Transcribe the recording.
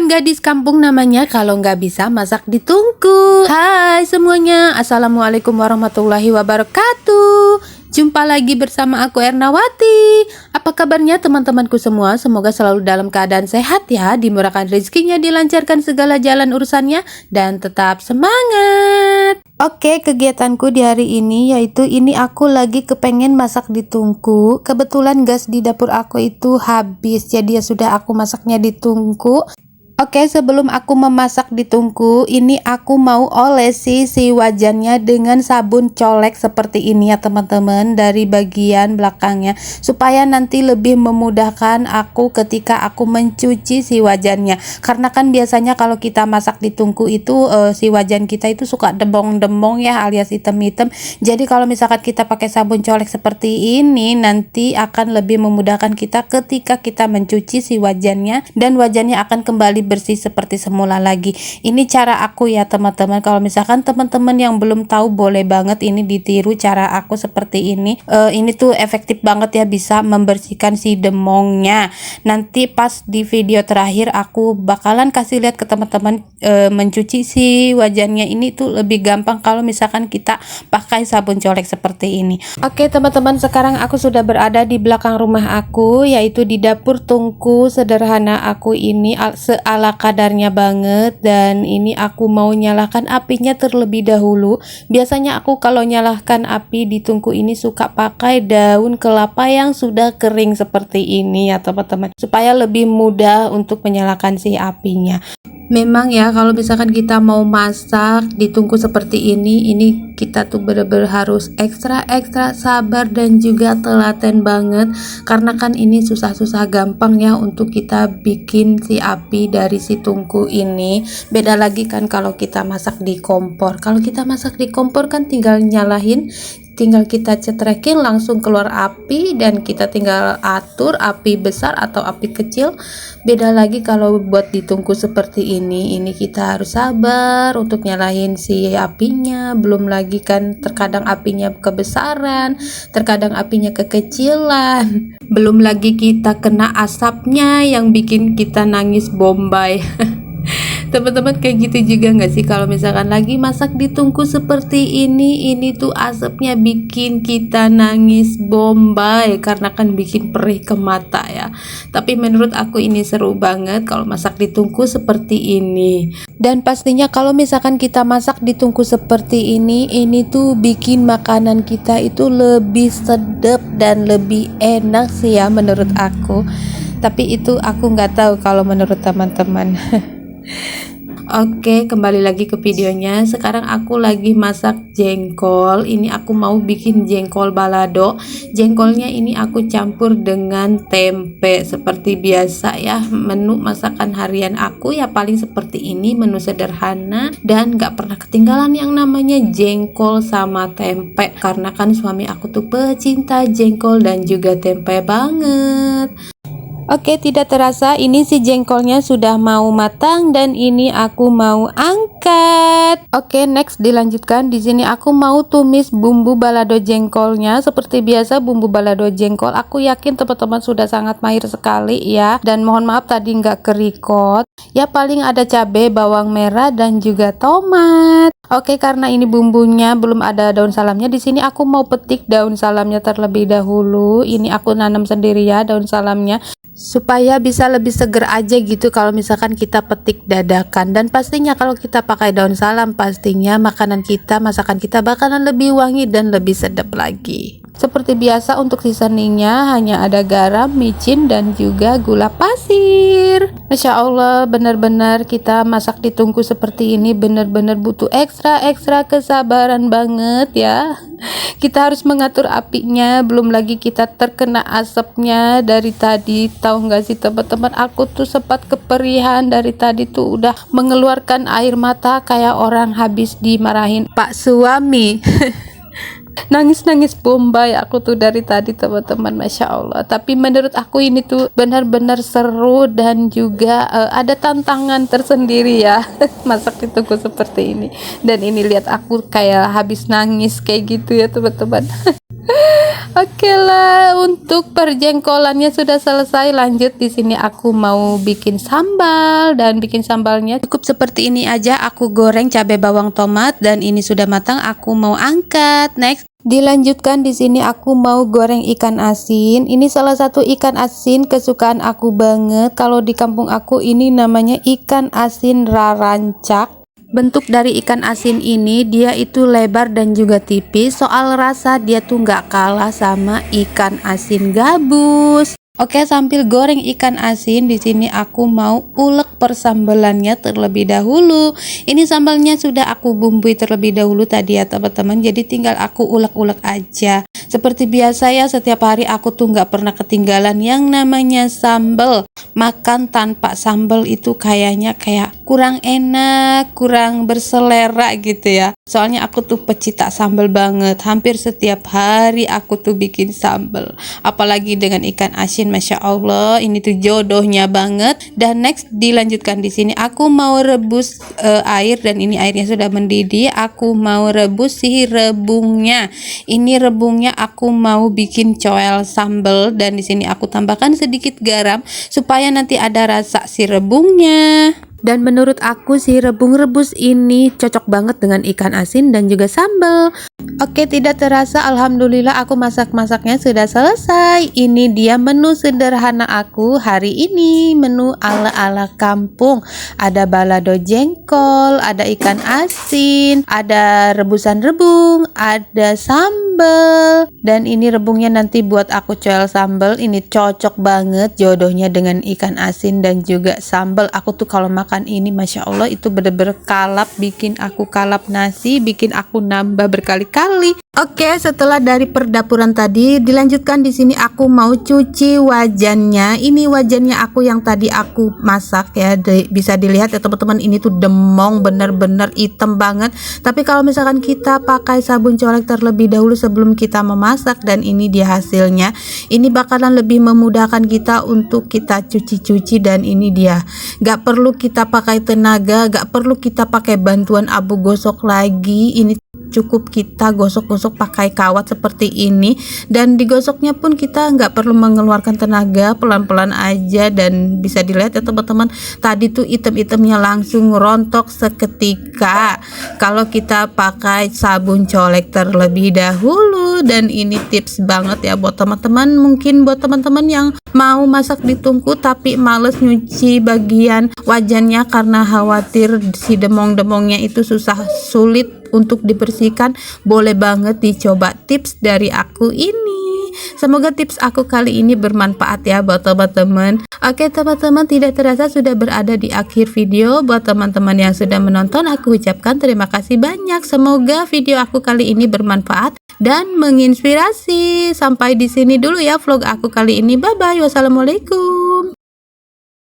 Masakan gadis kampung namanya kalau nggak bisa masak di tungku. Hai semuanya, assalamualaikum warahmatullahi wabarakatuh. Jumpa lagi bersama aku Ernawati. Apa kabarnya teman-temanku semua? Semoga selalu dalam keadaan sehat ya, dimurahkan rezekinya, dilancarkan segala jalan urusannya, dan tetap semangat. Oke, kegiatanku di hari ini yaitu ini aku lagi kepengen masak di tungku. Kebetulan gas di dapur aku itu habis, jadi ya sudah aku masaknya di tungku. Oke, sebelum aku memasak di tungku, ini aku mau olesi si wajannya dengan sabun colek seperti ini ya teman-teman, dari bagian belakangnya, supaya nanti lebih memudahkan aku ketika aku mencuci si wajannya. Karena kan biasanya kalau kita masak di tungku itu si wajan kita itu suka dembong-dembong ya, alias hitam-hitam. Jadi kalau misalkan kita pakai sabun colek seperti ini, nanti akan lebih memudahkan kita ketika kita mencuci si wajannya, dan wajannya akan kembali bersih seperti semula lagi. Ini cara aku ya teman-teman. Kalau misalkan teman-teman yang belum tahu, boleh banget ini ditiru cara aku seperti ini. Ini tuh efektif banget ya, bisa membersihkan si demongnya. Nanti pas di video terakhir aku bakalan kasih lihat ke teman-teman mencuci si wajannya ini tuh lebih gampang kalau misalkan kita pakai sabun colek seperti ini. Oke teman-teman, sekarang aku sudah berada di belakang rumah aku, yaitu di dapur tungku sederhana aku ini seala kadarnya banget. Dan ini aku mau nyalakan apinya terlebih dahulu. Biasanya aku kalau nyalakan api di tungku ini suka pakai daun kelapa yang sudah kering seperti ini ya teman-teman, supaya lebih mudah untuk menyalakan si apinya. Memang ya, kalau misalkan kita mau masak di tungku seperti ini kita tuh bener-bener harus ekstra sabar dan juga telaten banget, karena kan ini susah-susah gampang ya untuk kita bikin si api dari si tungku ini. Beda lagi kan kalau kita masak di kompor. Kalau kita masak di kompor kan tinggal nyalahin, tinggal kita cetrekin langsung keluar api, dan kita tinggal atur api besar atau api kecil. Beda lagi kalau buat di tungku seperti ini kita harus sabar untuk nyalahin si apinya. Belum lagi kan terkadang apinya kebesaran, terkadang apinya kekecilan. Belum lagi kita kena asapnya yang bikin kita nangis bombay. Teman-teman kayak gitu juga nggak sih kalau misalkan lagi masak di tungku seperti ini tuh asapnya bikin kita nangis bombay, karena kan bikin perih ke mata ya. Tapi menurut aku ini seru banget kalau masak di tungku seperti ini. Dan pastinya kalau misalkan kita masak di tungku seperti ini tuh bikin makanan kita itu lebih sedap dan lebih enak sih ya menurut aku. Tapi itu aku nggak tahu kalau menurut teman-teman. Oke, kembali lagi ke videonya. Sekarang aku lagi masak jengkol. Ini aku mau bikin jengkol balado. Jengkolnya ini aku campur dengan tempe seperti biasa ya. Menu masakan harian aku ya paling seperti ini, menu sederhana, dan gak pernah ketinggalan yang namanya jengkol sama tempe, karena kan suami aku tuh pecinta jengkol dan juga tempe banget. Oke, tidak terasa ini si jengkolnya sudah mau matang, dan ini aku mau angkat. Oke, next dilanjutkan. Di sini aku mau tumis bumbu balado jengkolnya. Seperti biasa bumbu balado jengkol aku yakin teman-teman sudah sangat mahir sekali ya. Dan mohon maaf tadi nggak ke-record. Ya paling ada cabai, bawang merah, dan juga tomat. Oke, karena ini bumbunya belum ada daun salamnya, di sini aku mau petik daun salamnya terlebih dahulu. Ini aku nanam sendiri ya daun salamnya, supaya bisa lebih seger aja gitu kalau misalkan kita petik dadakan. Dan pastinya kalau kita pakai daun salam, pastinya makanan kita, masakan kita bakalan lebih wangi dan lebih sedap lagi. Seperti biasa untuk seasoningnya hanya ada garam, micin, dan juga gula pasir. Masya Allah, benar-benar kita masak di tungku seperti ini benar-benar butuh ekstra kesabaran banget ya. Kita harus mengatur apinya, belum lagi kita terkena asapnya dari tadi. Tahu nggak sih teman-teman, aku tuh sempat keperihan dari tadi tuh udah mengeluarkan air mata kayak orang habis dimarahin Pak suami. Nangis-nangis bombay aku tuh dari tadi teman-teman, Masya Allah. Tapi menurut aku ini tuh benar-benar seru, dan juga ada tantangan tersendiri ya masak di tungku seperti ini. Dan ini lihat aku kayak habis nangis kayak gitu ya teman-teman. Oke lah, untuk perjengkolannya sudah selesai. Lanjut di sini aku mau bikin sambal, dan bikin sambalnya cukup seperti ini aja. Aku goreng cabai bawang tomat dan ini sudah matang. Aku mau angkat. Next, dilanjutkan di sini aku mau goreng ikan asin. Ini salah satu ikan asin kesukaan aku banget. Kalau di kampung aku ini namanya ikan asin rarancak. Bentuk dari ikan asin ini dia itu lebar dan juga tipis. Soal rasa dia tuh nggak kalah sama ikan asin gabus. Oke, sambil goreng ikan asin di sini aku mau ulek persambelannya terlebih dahulu. Ini sambalnya sudah aku bumbui terlebih dahulu tadi ya teman-teman. Jadi tinggal aku ulek-ulek aja. Seperti biasa ya, setiap hari aku tuh nggak pernah ketinggalan yang namanya sambal. Makan tanpa sambal itu kayaknya kayak kurang enak, kurang berselera gitu ya. Soalnya aku tuh pecinta sambal banget. Hampir setiap hari aku tuh bikin sambal. Apalagi dengan ikan asin, masya Allah, ini tuh jodohnya banget. Dan next dilanjutkan di sini aku mau rebus air, dan ini airnya sudah mendidih. Aku mau rebus si rebungnya. Ini rebungnya aku mau bikin coel sambal, dan di sini aku tambahkan sedikit garam supaya nanti ada rasa si rebungnya. Dan menurut aku si rebung rebus ini cocok banget dengan ikan asin dan juga sambal. Oke, tidak terasa alhamdulillah aku masak-masaknya sudah selesai. Ini dia menu sederhana aku hari ini, menu ala-ala kampung. Ada balado jengkol, ada ikan asin, ada rebusan rebung, ada sambal. Dan ini rebungnya nanti buat aku coel sambal. Ini cocok banget jodohnya dengan ikan asin dan juga sambal. Aku tuh kalau makan ini masya Allah itu bener-bener kalap, bikin aku kalap nasi, bikin aku nambah berkali-kali. Oke, setelah dari perdapuran tadi dilanjutkan di sini aku mau cuci wajannya. Ini wajannya aku yang tadi aku masak ya, bisa dilihat ya teman-teman, ini tuh demong, bener-bener hitam banget. Tapi kalau misalkan kita pakai sabun colek terlebih dahulu sebelum kita memasak, dan ini dia hasilnya, ini bakalan lebih memudahkan kita untuk kita cuci-cuci. Dan ini dia, gak perlu kita pakai tenaga, gak perlu kita pakai bantuan abu gosok lagi. Ini cukup kita gosok-gosok pakai kawat seperti ini, dan digosoknya pun kita nggak perlu mengeluarkan tenaga, pelan-pelan aja. Dan bisa dilihat ya teman-teman, tadi tuh item-itemnya langsung rontok seketika kalau kita pakai sabun colek terlebih dahulu. Dan ini tips banget ya buat teman-teman, mungkin buat teman-teman yang mau masak di tungku tapi males nyuci bagian wajannya karena khawatir si demong-demongnya itu sulit untuk dibersihkan, boleh banget dicoba tips dari aku ini. Semoga tips aku kali ini bermanfaat ya buat teman-teman. Oke teman-teman, tidak terasa sudah berada di akhir video. Buat teman-teman yang sudah menonton, aku ucapkan terima kasih banyak. Semoga video aku kali ini bermanfaat dan menginspirasi. Sampai di sini dulu ya vlog aku kali ini. Bye bye. Wassalamualaikum.